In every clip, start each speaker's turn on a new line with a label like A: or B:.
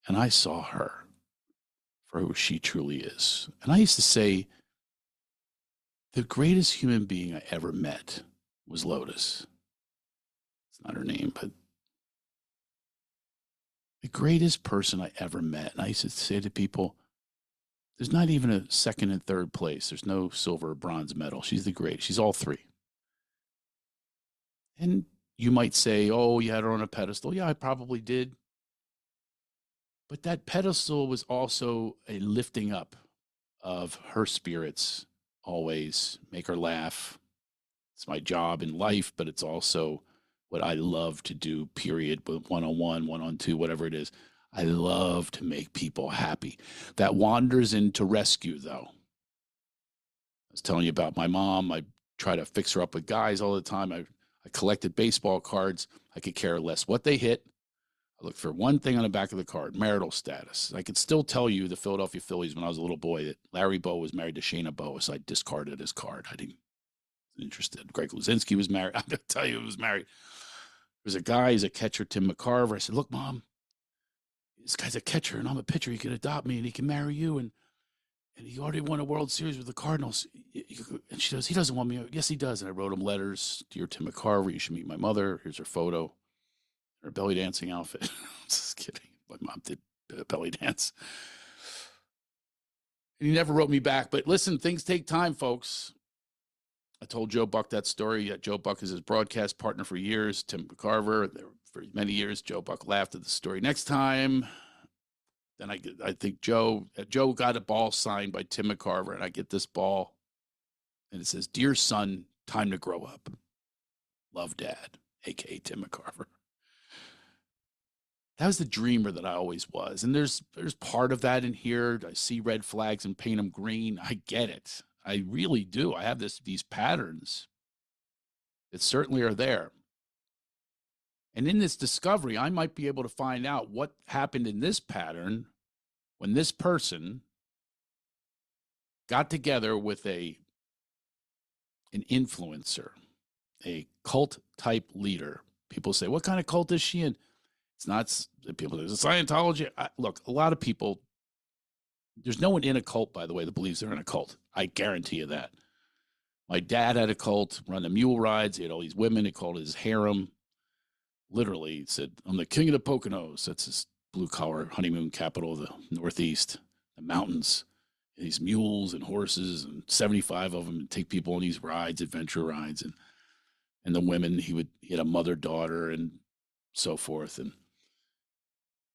A: and I saw her for who she truly is. And I used to say, the greatest human being I ever met was Lotus. It's not her name, but the greatest person I ever met. And I used to say to people, there's not even a second and third place. There's no silver or bronze medal. She's the great. She's all three. And you might say, oh, you had her on a pedestal. Yeah, I probably did. But that pedestal was also a lifting up of her spirits, always make her laugh. It's my job in life, but it's also what I love to do, period, one-on-one, one-on-two, whatever it is. I love to make people happy. That wanders into rescue, though. I was telling you about my mom. I try to fix her up with guys all the time. I collected baseball cards. I could care less what they hit. I looked for one thing on the back of the card, marital status. I could still tell you the Philadelphia Phillies when I was a little boy that Larry Bow was married to Shayna Bow, so I discarded his card. I didn't interested. Greg Luzinski was married. I'm going to tell you he was married. There's a guy, he's a catcher, Tim McCarver. I said, look, Mom, this guy's a catcher and I'm a pitcher. He can adopt me and he can marry you. And he already won a World Series with the Cardinals. And she goes, he doesn't want me. Yes, he does. And I wrote him letters. Dear Tim McCarver, you should meet my mother. Here's her photo. Her belly dancing outfit. Just kidding. My mom did belly dance. And he never wrote me back. But listen, things take time, folks. I told Joe Buck that story. Joe Buck is his broadcast partner for years. Tim McCarver, for many years. Joe Buck laughed at the story. Next time, then I think Joe got a ball signed by Tim McCarver, and I get this ball, and it says, "Dear son, time to grow up. Love, Dad," a.k.a. Tim McCarver. That was the dreamer that I always was. And there's part of that in here. I see red flags and paint them green. I get it. I really do. I have these patterns that certainly are there. And in this discovery, I might be able to find out what happened in this pattern when this person got together with an influencer, a cult type leader. People say, what kind of cult is she in? It's not people. There's Scientology. Look, a lot of people. There's no one in a cult, by the way, that believes they're in a cult. I guarantee you that. My dad had a cult, run the mule rides. He had all these women. He called it his harem. Literally, he said, I'm the king of the Poconos. That's his blue-collar honeymoon capital of the Northeast, the mountains. And these mules and horses and 75 of them, and take people on these rides, adventure rides. And the women, he had a mother-daughter and so forth. And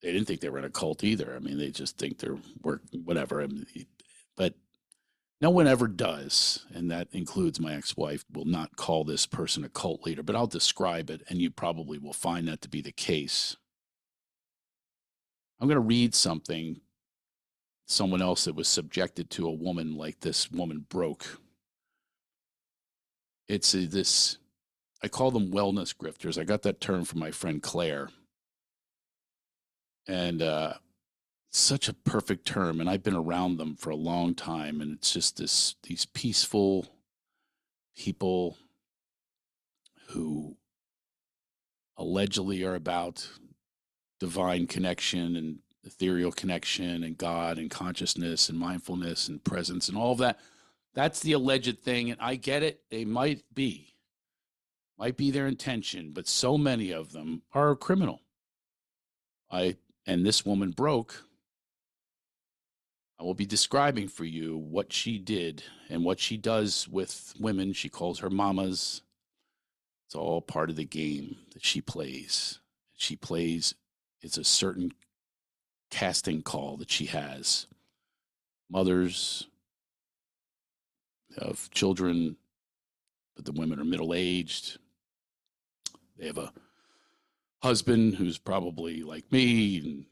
A: they didn't think they were in a cult either. I mean, they just think they're whatever. I mean, but no one ever does, and that includes my ex-wife, will not call this person a cult leader, but I'll describe it, and you probably will find that to be the case. I'm going to read something, someone else that was subjected to a woman like this woman broke. It's this, I call them wellness grifters. I got that term from my friend Claire. And such a perfect term, and I've been around them for a long time, and it's just these peaceful people who allegedly are about divine connection and ethereal connection and God and consciousness and mindfulness and presence and all of that. That's the alleged thing, and I get it. They might be their intention, but so many of them are criminal. And this woman broke. I will be describing for you what she did and what she does with women. She calls her mamas. It's all part of the game that she plays. It's a certain casting call that she has. Mothers of children, but the women are middle-aged. They have a husband who's probably like me and,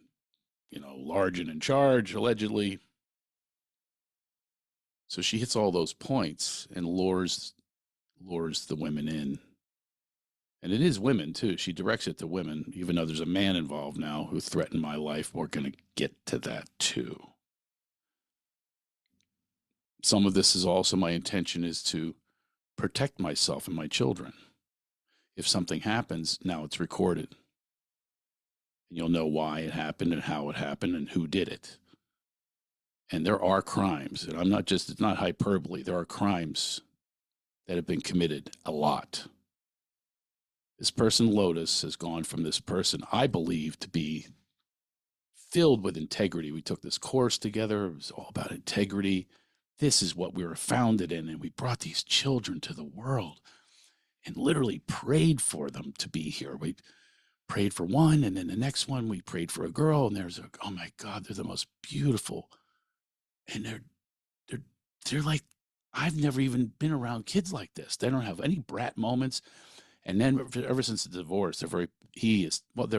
A: large and in charge, allegedly. So she hits all those points and lures the women in. And it is women, too. She directs it to women, even though there's a man involved now who threatened my life. We're going to get to that, too. Some of this is also my intention is to protect myself and my children. If something happens, now it's recorded. And you'll know why it happened and how it happened and who did it. And there are crimes, and I'm not just, it's not hyperbole. There are crimes that have been committed a lot. This person, Lotus, has gone from this person I believe to be filled with integrity. We took this course together. It was all about integrity. This is what we were founded in. And we brought these children to the world and literally prayed for them to be here. We prayed for one, and then the next one, we prayed for a girl. And there's a, oh my God, they're the most beautiful. And they're, they're like, I've never even been around kids like this. They don't have any brat moments. And then ever since the divorce, they're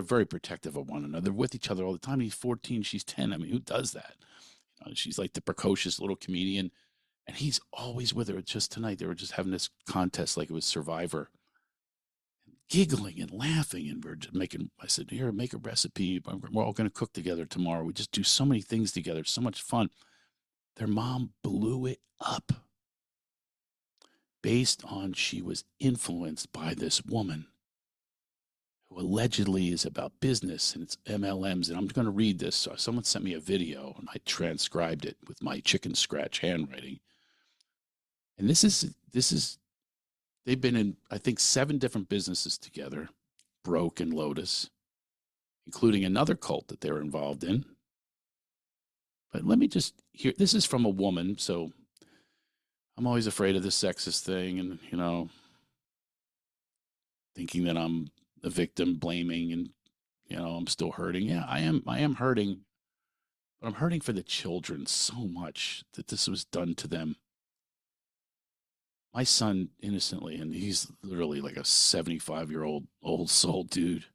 A: very protective of one another. They're with each other all the time. He's 14, she's 10. I mean, who does that? She's like the precocious little comedian, and he's always with her. Just tonight, they were just having this contest like it was Survivor, giggling and laughing. And we're just making, I said, here, make a recipe. We're all going to cook together tomorrow. We just do so many things together. So much fun. Their mom blew it up based on she was influenced by this woman who allegedly is about business, and it's MLMs. And I'm going to read this. So someone sent me a video, and I transcribed it with my chicken scratch handwriting. And this is they've been in, I think, 7 different businesses together, Broke and Lotus, including another cult that they're involved in. But let me just hear, this is from a woman, so I'm always afraid of the sexist thing, and thinking that I'm the victim, blaming, and I'm still hurting. Yeah, I am hurting, but I'm hurting for the children so much that this was done to them. My son, innocently, and he's literally like a 75-year-old old soul dude.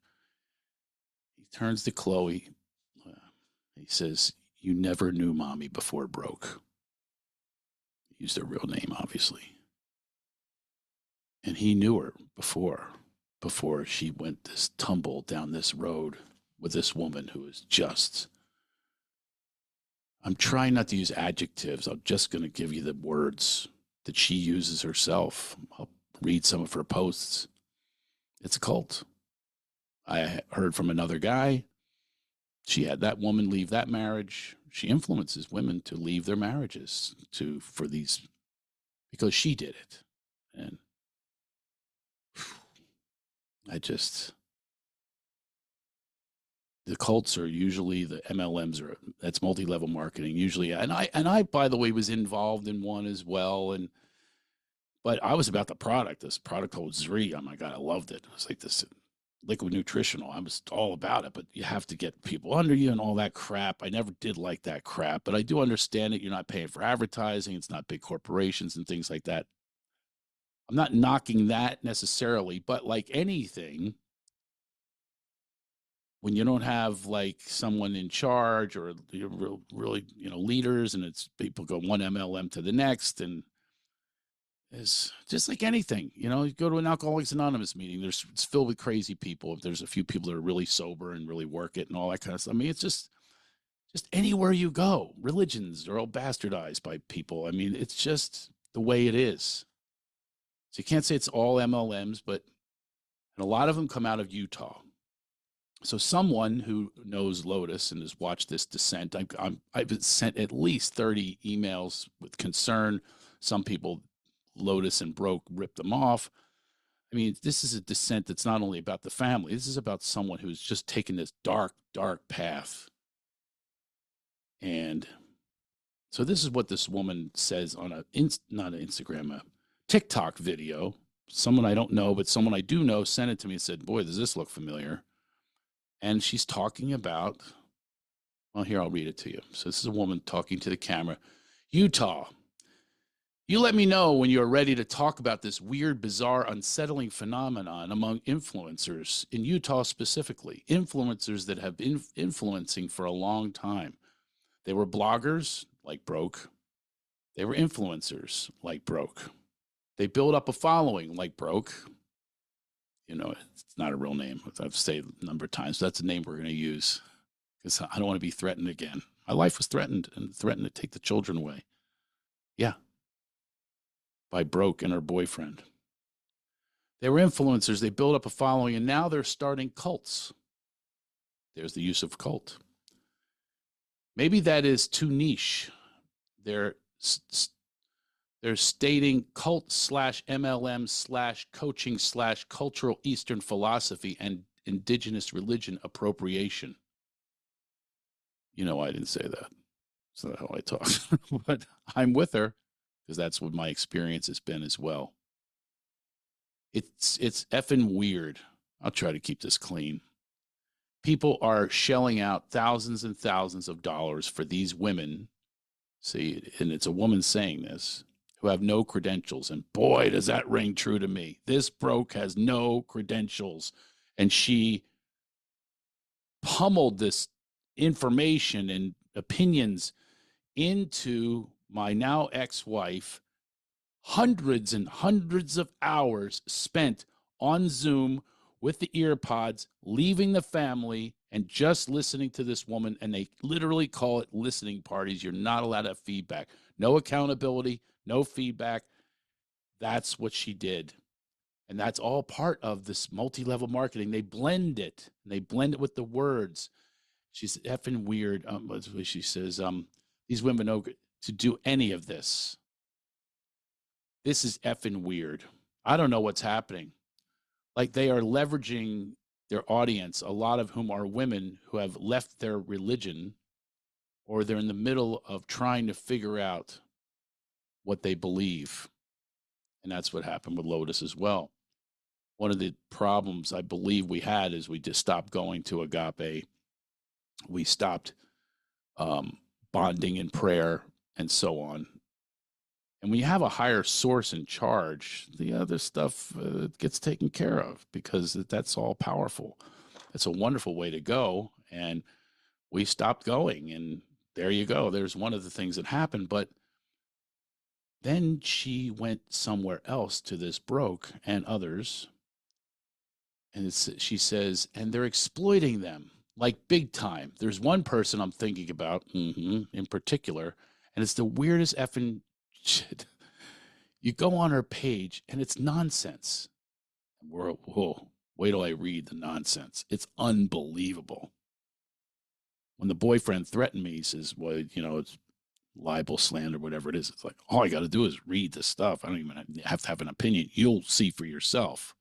A: He turns to Chloe. He says, "You never knew mommy before Broke." He used her real name, obviously. And he knew her before she went this tumble down this road with this woman who is just, I'm trying not to use adjectives. I'm just going to give you the words that she uses herself. I'll read some of her posts. It's a cult. I heard from another guy. She had that woman leave that marriage. She influences women to leave their marriages because she did it. And the cults are usually, the MLMs that's multi-level marketing usually. And I, by the way, was involved in one as well. But I was about the product, this product called Zri. Oh my God, I loved it. It was like this liquid nutritional. I was all about it, but you have to get people under you and all that crap. I never did like that crap, but I do understand it. You're not paying for advertising. It's not big corporations and things like that. I'm not knocking that necessarily, but like anything, when you don't have like someone in charge or you're really, leaders, and it's people go one MLM to the next, and it's just like anything, you go to an Alcoholics Anonymous meeting, it's filled with crazy people. If there's a few people that are really sober and really work it and all that kind of stuff. I mean, it's just anywhere you go, religions are all bastardized by people. I mean, it's just the way it is. So you can't say it's all MLMs, but and a lot of them come out of Utah. So someone who knows Lotus and has watched this descent, I've sent at least 30 emails with concern. Some people, Lotus and Broke, ripped them off. I mean, this is a descent that's not only about the family. This is about someone who's just taken this dark, dark path. And so this is what this woman says on not an Instagram, a TikTok video. Someone I don't know, but someone I do know sent it to me and said, "Boy, does this look familiar?" And she's talking about, well, here, I'll read it to you. So this is a woman talking to the camera. "Utah, you let me know when you're ready to talk about this weird, bizarre, unsettling phenomenon among influencers, in Utah specifically, influencers that have been influencing for a long time. They were bloggers, like Broke. They were influencers, like Broke. They built up a following, like Broke." It's not a real name. I've said a number of times. That's a name we're going to use because I don't want to be threatened again. My life was threatened, and threatened to take the children away. Yeah. By Broke and her boyfriend. They were influencers. They built up a following, and now they're starting cults. There's the use of cult. Maybe that is too niche. They're they're stating cult slash MLM slash coaching slash cultural Eastern philosophy and indigenous religion appropriation. You know, I didn't say that. It's not how I talk, but I'm with her because that's what my experience has been as well. It's effing weird. I'll try to keep this clean. People are shelling out thousands and thousands of dollars for these women. See, and it's a woman saying this, who have no credentials. And boy, does that ring true to me. This broke has no credentials. And she pummeled this information and opinions into my now ex-wife. Hundreds and hundreds of hours spent on Zoom with the ear pods, leaving the family and just listening to this woman. And they literally call it listening parties. You're not allowed to have feedback. No accountability, no feedback. That's what she did. And that's all part of this multi-level marketing. They blend it. And they blend it with the words. She's effing weird. She says, these women know to do any of this. This is effing weird. I don't know what's happening. Like, they are leveraging their audience, a lot of whom are women who have left their religion, or they're in the middle of trying to figure out what they believe. And that's what happened with Lotus as well. One of the problems I believe we had is we just stopped going to Agape. We stopped bonding in prayer and so on. And when you have a higher source in charge, the other stuff gets taken care of because that's all powerful. It's a wonderful way to go. And we stopped going. And there you go. There's one of the things that happened. But then she went somewhere else to this broke and others. And she says, and they're exploiting them like big time. There's one person I'm thinking about in particular, and it's the weirdest effing shit. You go on her page and it's nonsense. Whoa, wait till I read the nonsense. It's unbelievable. When the boyfriend threatened me, he says, well, it's libel, slander, whatever it is. It's like, all I got to do is read the stuff. I don't even have to have an opinion. You'll see for yourself.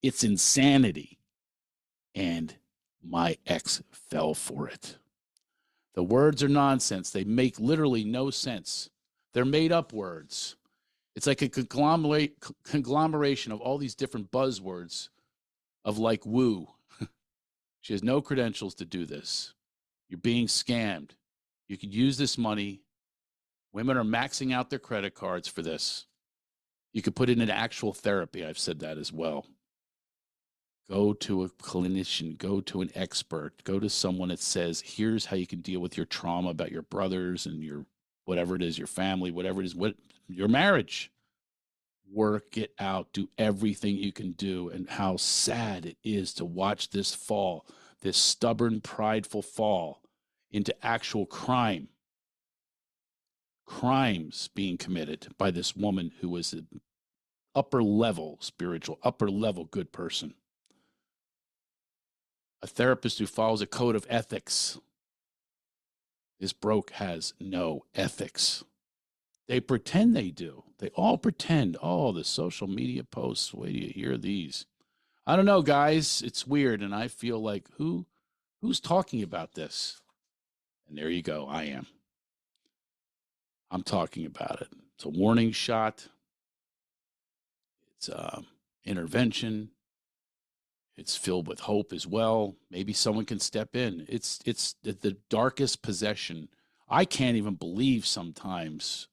A: It's insanity. And my ex fell for it. The words are nonsense. They make literally no sense. They're made up words. It's like a conglomeration of all these different buzzwords of like woo. She has no credentials to do this. You're being scammed. You could use this money. Women are maxing out their credit cards for this. You could put it in actual therapy. I've said that as well. Go to a clinician, go to an expert, go to someone that says, here's how you can deal with your trauma about your brothers and your whatever it is, your family, whatever it is, your marriage. Work it out. Do everything you can do. And how sad it is to watch this fall, this stubborn, prideful fall into actual crime. Crimes being committed by this woman who was an upper level spiritual, upper level good person. A therapist who follows a code of ethics. This broke has no ethics. They pretend they do. They all pretend. Oh, the social media posts. Wait till you hear these. I don't know, guys. It's weird, and I feel like who's talking about this? And there you go. I am. I'm talking about it. It's a warning shot. It's intervention. It's filled with hope as well. Maybe someone can step in. It's the darkest possession. I can't even believe sometimes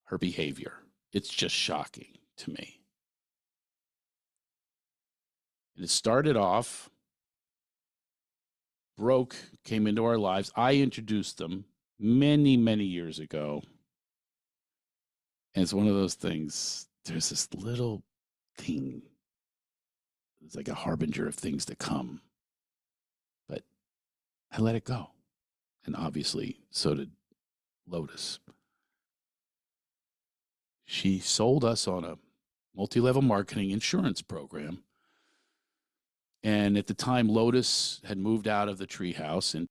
A: her behavior. It's just shocking to me. And it started off, broke came into our lives. I introduced them many, many years ago. And it's one of those things, there's this little thing. It's like a harbinger of things to come. But I let it go. And obviously, so did Lotus. She sold us on a multi-level marketing insurance program And at the time, Lotus had moved out of the treehouse and